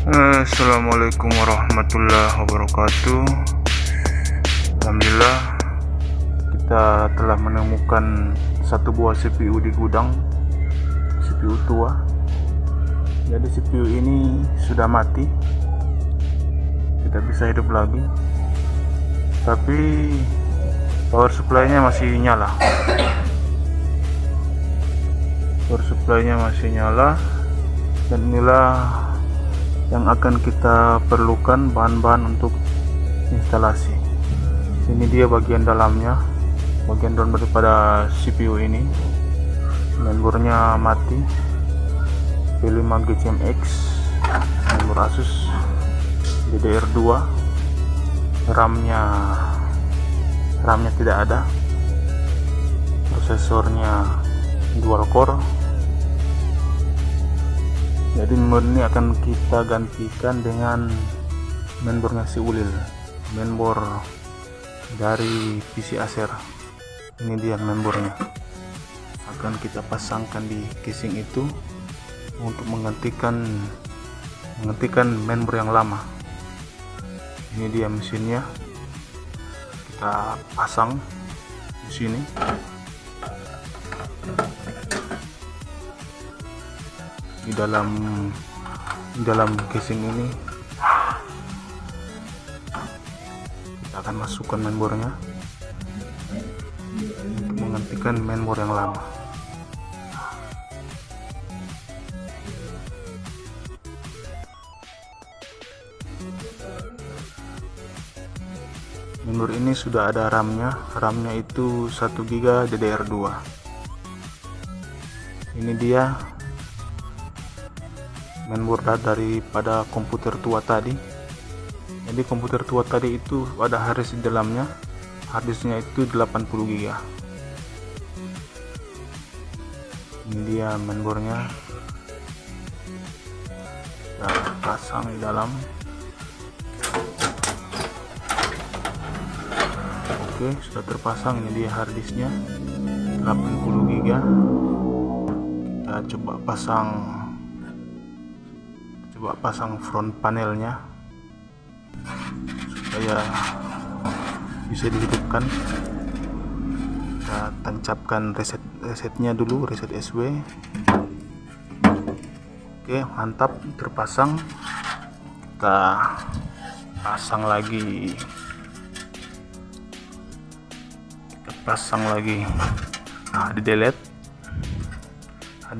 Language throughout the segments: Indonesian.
Assalamualaikum warahmatullahi wabarakatuh. Alhamdulillah, kita telah menemukan satu buah CPU di gudang, CPU tua. Jadi CPU ini sudah mati, tidak bisa hidup lagi, tapi power supply-nya masih nyala. Dan inilah yang akan kita perlukan bahan-bahan untuk instalasi. Ini dia bagian dalamnya, bagian dalam daripada CPU ini. Mainboardnya mati, P5 GCMX, mainboard Asus DDR2. RAM-nya tidak ada. Prosesornya dual core. Jadi mainboard ini akan kita gantikan dengan mainboardnya si Ulil, mainboard dari PC Acer. Ini dia mainboardnya, akan kita pasangkan di casing itu untuk menggantikan mainboard yang lama. Ini dia mesinnya, kita pasang di sini. Di dalam casing ini kita akan masukkan mainboardnya untuk menggantikan mainboard yang lama. Mainboard ini sudah ada RAM-nya itu 1 GB DDR2. Ini dia mainboard daripada komputer tua tadi. Jadi komputer tua tadi itu ada harddisk di dalamnya, harddisknya itu 80 GB. Ini dia mainboardnya, kita pasang di dalam. Oke, sudah terpasang. Ini dia harddisknya 80 GB. Kita coba pasang front panelnya supaya bisa dihidupkan. Kita tancapkan resetnya dulu, reset SW. Oke, mantap, terpasang. Kita pasang lagi, nah, di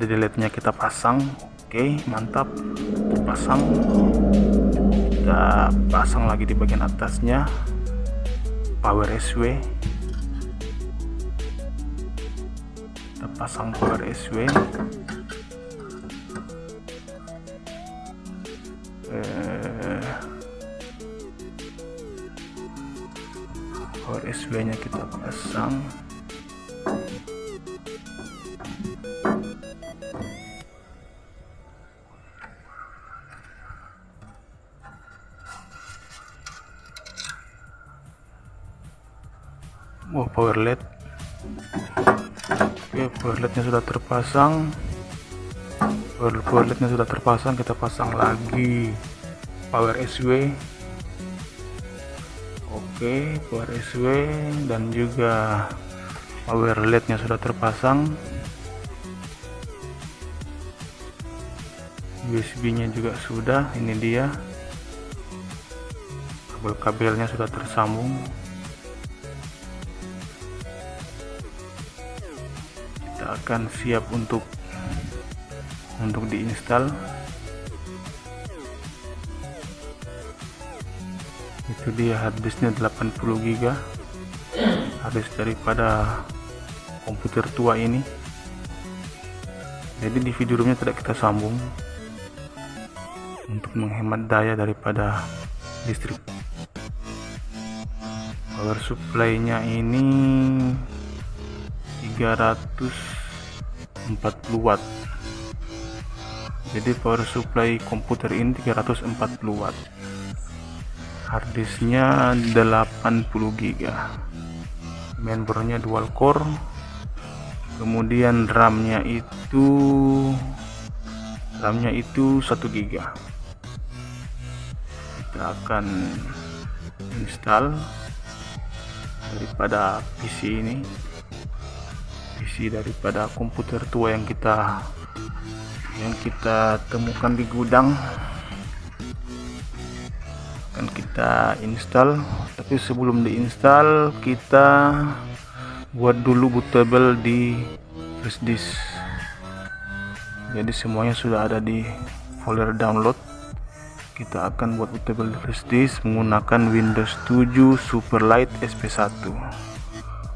delete nya kita pasang. Oke, mantap, terpasang. Kita pasang lagi di bagian atasnya power SW. Kita pasang power SW. Power SW nya kita pasang. Power LED. Oke, power LED nya sudah terpasang. Power LED nya sudah terpasang. Kita pasang lagi power SW. Oke, power SW dan juga power LED nya sudah terpasang. USB nya juga sudah. Ini dia, kabel-kabelnya sudah tersambung. Kita akan siap untuk diinstal. Itu dia harddisknya 80 GB, harddisk daripada komputer tua ini. Jadi di video roomnya tidak kita sambung untuk menghemat daya daripada listrik. Power supply nya ini 340 watt. Jadi power supply komputer ini 340 watt. Harddisknya 80 GB. Mainboardnya dual core. Kemudian RAM-nya itu 1 GB. kita akan install daripada PC ini, PC daripada komputer tua yang kita temukan di gudang. Akan kita install, tapi sebelum diinstal kita buat dulu bootable di flash disk. Jadi semuanya sudah ada di folder download. Kita akan buat bootable di flash disk menggunakan Windows 7 Superlight SP1.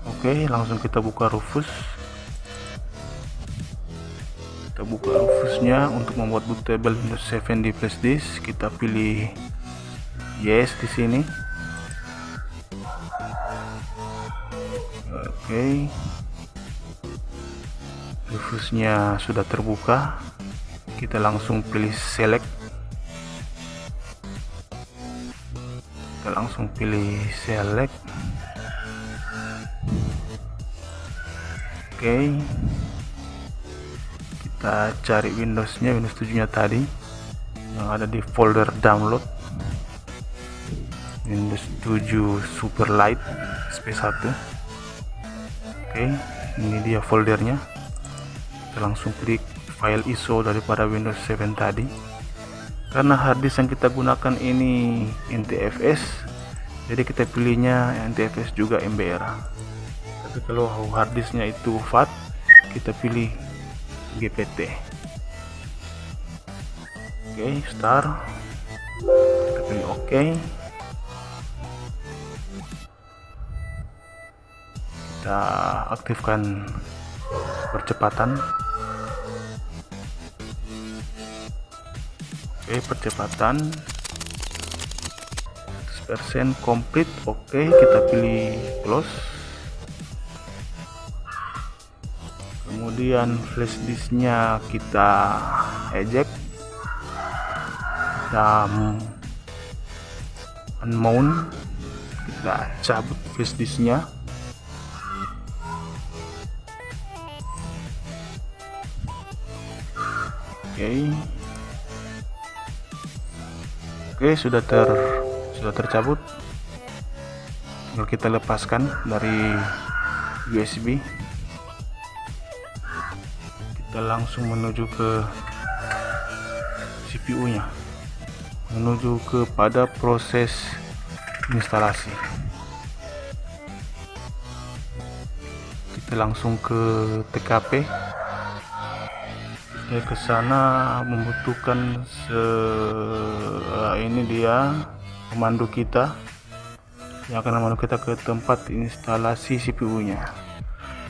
Oke, langsung kita buka Rufus. Kita buka Rufusnya. Untuk membuat bootable Windows 7 di flash disk, kita pilih yes di sini. Oke. Rufusnya sudah terbuka. Kita langsung pilih select. Oke. Kita cari Windowsnya, Windows 7 nya tadi yang ada di folder download. Windows 7 Superlight SP1. Oke, ini dia foldernya. Kita langsung klik file ISO daripada Windows 7 tadi. Karena harddisk yang kita gunakan ini NTFS, jadi kita pilihnya NTFS juga MBR. Tapi kalau harddisknya itu FAT, kita pilih GPT. Oke, start. Kita pilih OK. Kita aktifkan percepatan. Oke, percepatan 100% complete. Oke, kita pilih close. Kemudian flash disknya kita eject. Kita unmount. Kita cabut flash disknya. Oke, sudah tercabut. Tinggal kita lepaskan dari USB. Kita langsung menuju ke CPU-nya, menuju kepada proses instalasi. Kita langsung ke TKP. Ke sana membutuhkan ini dia pemandu kita yang akan memandu kita ke tempat instalasi CPU-nya.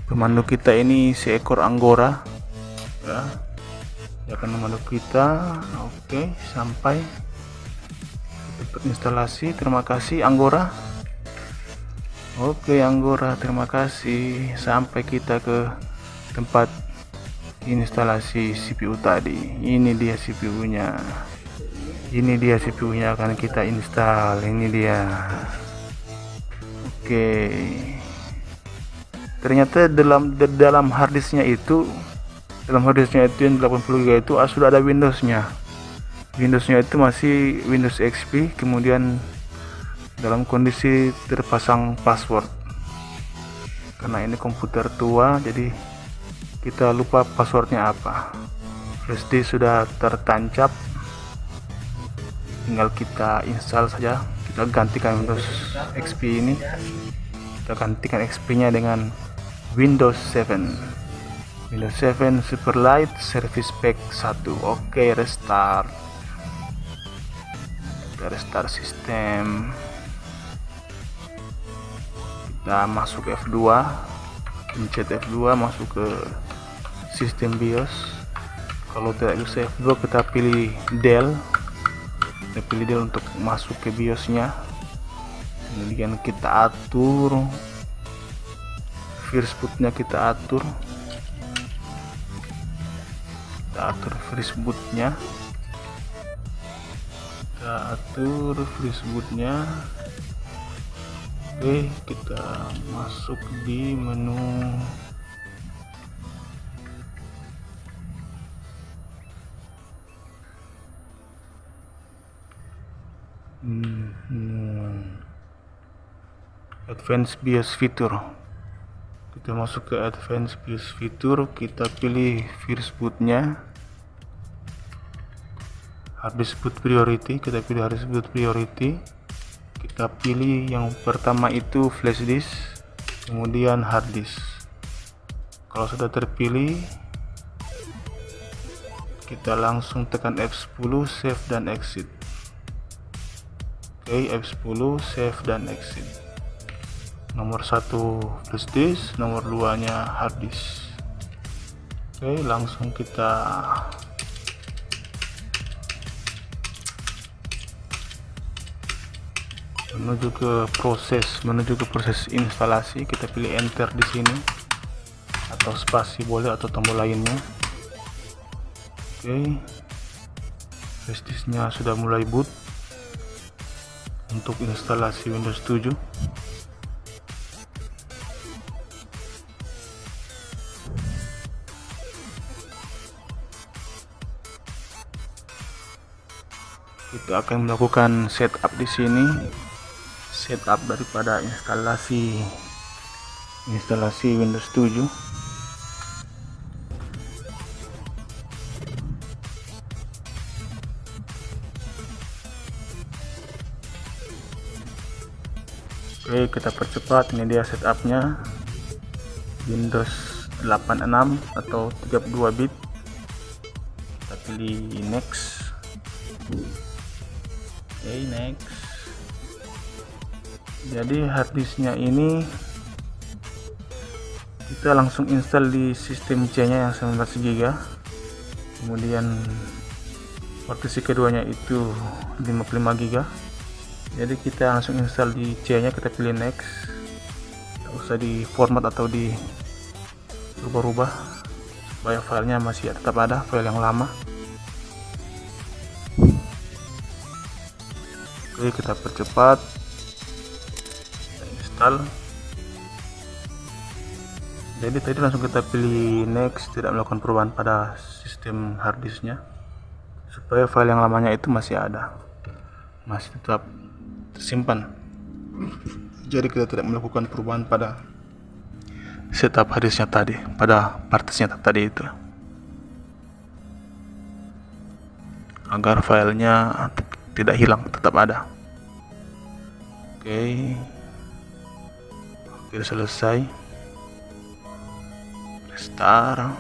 Pemandu kita ini seekor Anggora, ya. Dia akan memandu kita. Oke, sampai ke tempat instalasi. Terima kasih Anggora. Oke Anggora, terima kasih. Sampai kita ke tempat instalasi CPU tadi. Ini dia CPU-nya. Akan kita install. Ini dia. Oke. Ternyata dalam harddisknya itu yang 80 GB itu sudah ada Windowsnya. Windowsnya itu masih Windows XP, kemudian dalam kondisi terpasang password. Karena ini komputer tua, jadi kita lupa passwordnya apa. Flash disk sudah tertancap, tinggal kita install saja. Kita gantikan Windows XP ini, kita gantikan XP nya dengan Windows 7 Superlight Service Pack 1. Oke, restart. Kita restart sistem. Kita masuk F2, pencet F2, masuk ke sistem BIOS. Kalau tidak bisa F2, kita pilih Del. Untuk masuk ke BIOS-nya. Kemudian kita atur first boot-nya, kita atur first boot-nya. Oke, kita masuk di menu Advanced BIOS Feature. Kita masuk ke Advanced BIOS Feature, kita pilih First Bootnya, Hard Disk Boot Priority. Kita pilih Hard Disk Boot Priority, kita pilih yang pertama itu Flash Disk, kemudian Hard Disk. Kalau sudah terpilih, kita langsung tekan F10 save dan exit. Oke, F10 save dan exit. Nomor 1 flash disk, nomor 2 nya hard disk. Oke, langsung kita menuju ke proses instalasi. Kita pilih enter di sini, atau spasi boleh, atau tombol lainnya. Oke, flash disknya sudah mulai boot untuk instalasi Windows 7. Kita akan melakukan setup di sini, setup daripada instalasi Windows 7. Oke, kita percepat. Ini dia setupnya, Windows 86 atau 32 bit. Kita pilih next. Oke, next. Jadi harddisknya ini kita langsung install di sistem C nya yang 19 GB, kemudian partisi keduanya itu 55 GB. Jadi kita langsung install di C nya, kita pilih next. Tidak usah di format atau di rubah-rubah, supaya filenya masih tetap ada, file yang lama. Oke, kita percepat, kita install. Jadi tadi langsung kita pilih next, tidak melakukan perubahan pada sistem harddisknya, supaya file yang lamanya itu masih ada, masih tetap tersimpan. Jadi kita tidak melakukan perubahan pada setup harddisknya tadi, pada partisnya tadi itu, agar filenya tidak hilang, tetap ada. Oke, selesai. Restart.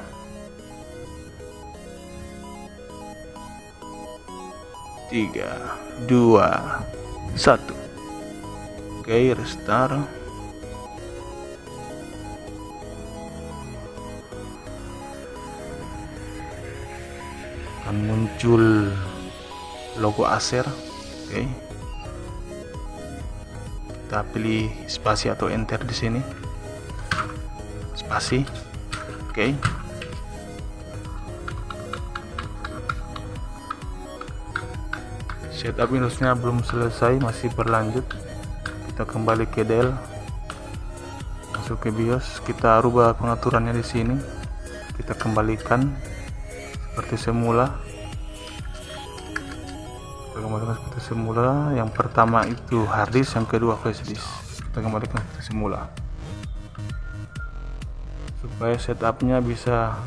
Tiga, dua, satu. Oke, restart. Akan muncul logo Acer. Oke, kita pilih spasi atau enter di sini, spasi. Oke, setup Windowsnya belum selesai, masih berlanjut. Kita kembali ke Dell, masuk ke BIOS, kita rubah pengaturannya di sini, kita kembalikan seperti semula. Yang pertama itu harddisk, yang kedua flash disk. Kita kembalikan seperti semula, supaya setupnya bisa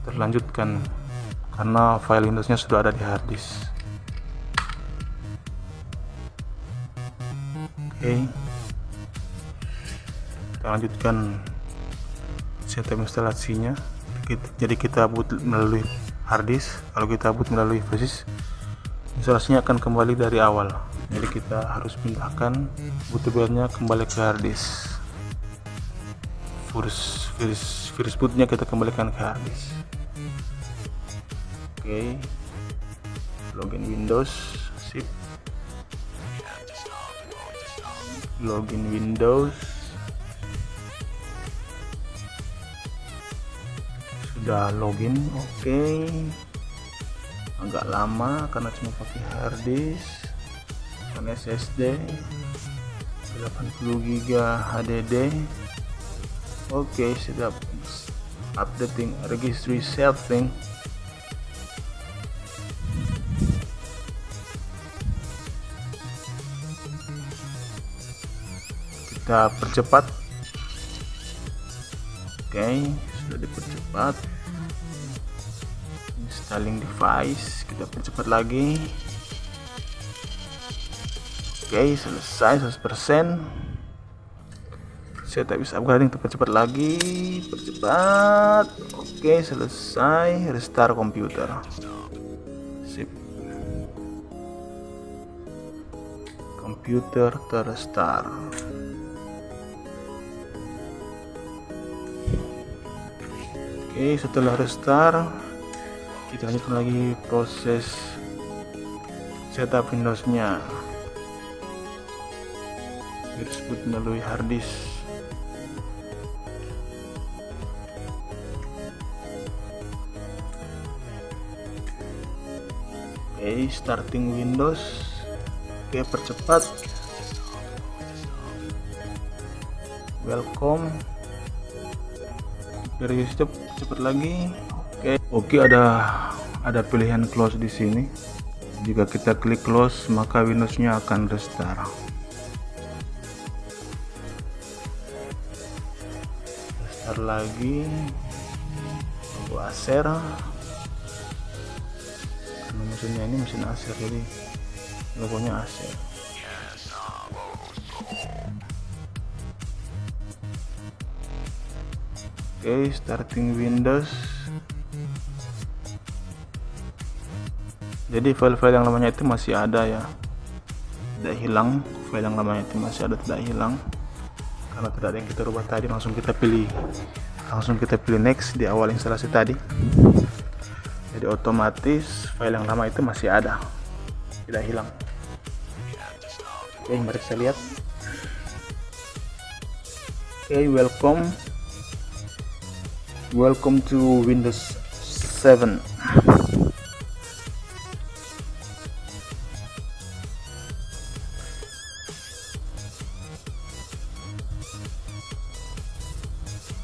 terlanjutkan, karena file Windowsnya sudah ada di harddisk. Oke, kita lanjutkan setup instalasinya. Jadi kita boot melalui harddisk. Kalau kita boot melalui flash disk, instalasinya akan kembali dari awal. Jadi kita harus pindahkan bootloadernya kembali ke harddisk. First bootnya kita kembalikan ke harddisk. Oke, login Windows, sip. Login Windows, sudah login. Oke, agak lama karena cuma pakai harddisk dan SSD 80 GB HDD. Oke, sudah updating registry setting. kita percepat. Oke, sudah dipercepat. Installing device, kita percepat lagi. Oke, selesai 100%. Saya tak bisa upgrading, kita percepat lagi, percepat. Oke, selesai. Restart komputer. Sip. Komputer terstart. Oke, setelah restart kita lanjutkan lagi proses setup Windows-nya. Tersebut melalui harddisk. Oke, starting Windows. Oke, percepat. Welcome. Dari stop, cepat lagi. Oke, ada pilihan close di sini. Jika kita klik close, maka Windows-nya akan restart. Restart lagi. Logo Acer. Karena mesinnya ini mesin Acer, jadi logonya Acer. Oke, starting Windows. Jadi file-file yang lamanya itu masih ada ya, tidak hilang. File yang lamanya itu masih ada, tidak hilang, karena tidak ada yang kita rubah tadi. Langsung kita pilih next di awal instalasi tadi. Jadi otomatis file yang lama itu masih ada, tidak hilang. Oke, mari kita lihat. Oke, welcome to Windows 7.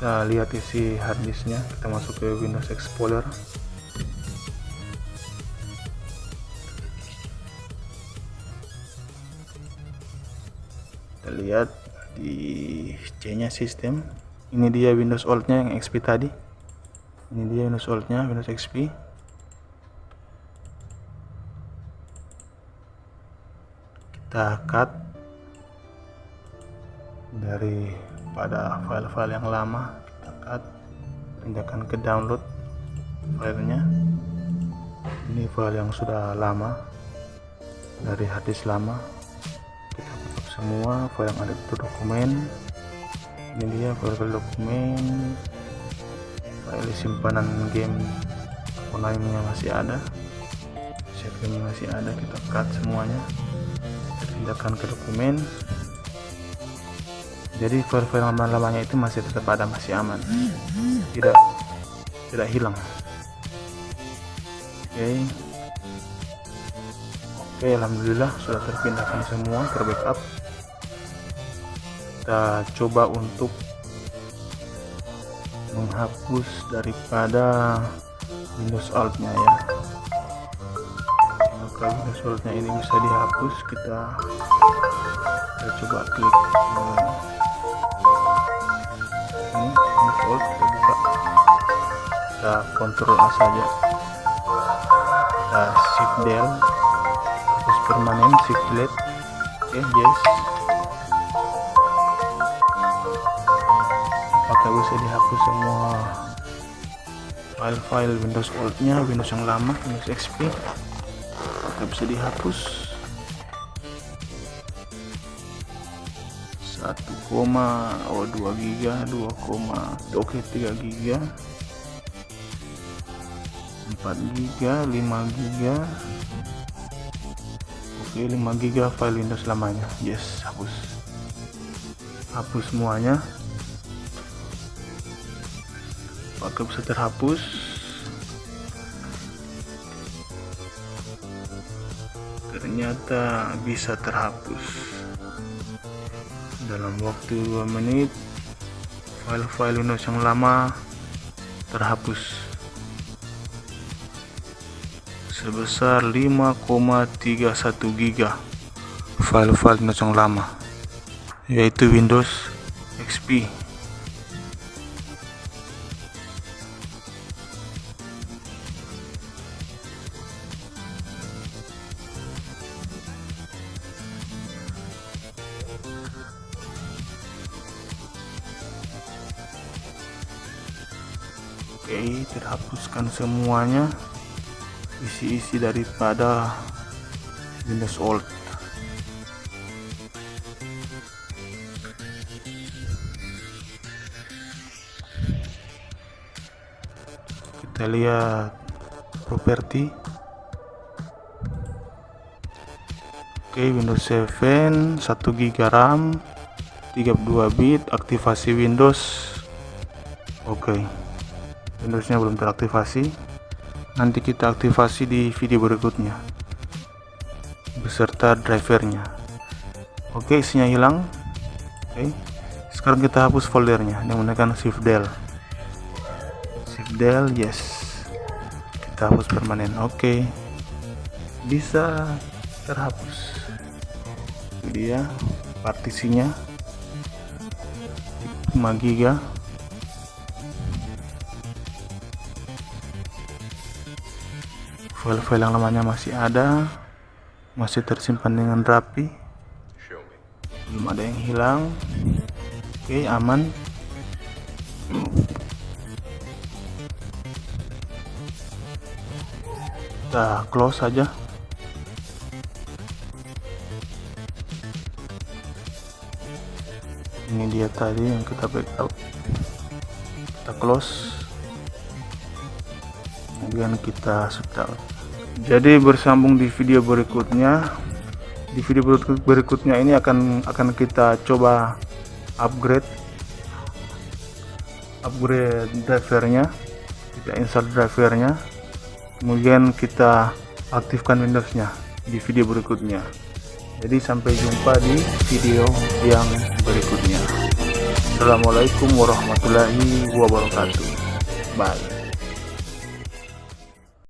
Kita lihat isi harddisknya. Kita masuk ke Windows Explorer. Kita lihat di C-nya sistem. Ini dia Windows Old-nya yang XP tadi. Ini dia Windows Old-nya, Windows XP. Kita cut daripada file-file yang lama. Kita cut, pindahkan ke download filenya. Ini file yang sudah lama dari harddisk lama. Kita tutup semua file yang ada di dokumen. Ini dia file dokumen, file simpanan game Konami-nya masih ada, save game masih ada. Kita cut semuanya, kita pindahkan ke dokumen. Jadi file-file lama-lamanya itu masih tetap ada, masih aman, tidak hilang. Oke, alhamdulillah sudah terpindahkan semua, terbackup. Kita coba untuk menghapus daripada Windows Alt-nya ya. Maka Windows Alt-nya ini bisa dihapus. Kita coba klik ini Windows Alt, kita buka, kita Ctrl A saja, kita Shift Del, hapus permanen, Shift Delete. Yes. Apakah bisa dihapus semua file-file Windows Old-nya, Windows yang lama, Windows XP? Apakah bisa dihapus? 2 giga, 3 giga, 4 giga, 5 giga. Oke, 5 giga file Windows lamanya. Yes, hapus semuanya. Apakah bisa terhapus? Ternyata bisa terhapus dalam waktu 2 menit. File-file Windows yang lama terhapus sebesar 5,31 giga file-file Windows yang lama. yaitu Windows XP. Oke, terhapuskan semuanya isi-isi daripada Windows Old. Kita lihat properti. Oke, Windows 7 1 GB RAM 32 bit, aktivasi Windows. Oke, Windowsnya belum teraktivasi, nanti kita aktivasi di video berikutnya beserta drivernya. Oke, isinya hilang. Oke, sekarang kita hapus foldernya dengan menekan Shift Del. Yes, kita hapus permanen. Oke, bisa terhapus. Ini dia partisinya 5 GB. File-file yang lamanya masih ada, masih tersimpan dengan rapi, belum ada yang hilang. Oke, aman. Kita close saja. Ini dia tadi yang kita backup. Kita close, kemudian kita shutdown. Jadi bersambung di video berikutnya. Di video berikutnya ini akan kita coba upgrade drivernya. Kita install drivernya, kemudian kita aktifkan Windowsnya di video berikutnya. Jadi sampai jumpa di video yang berikutnya. Assalamualaikum warahmatullahi wabarakatuh. Bye.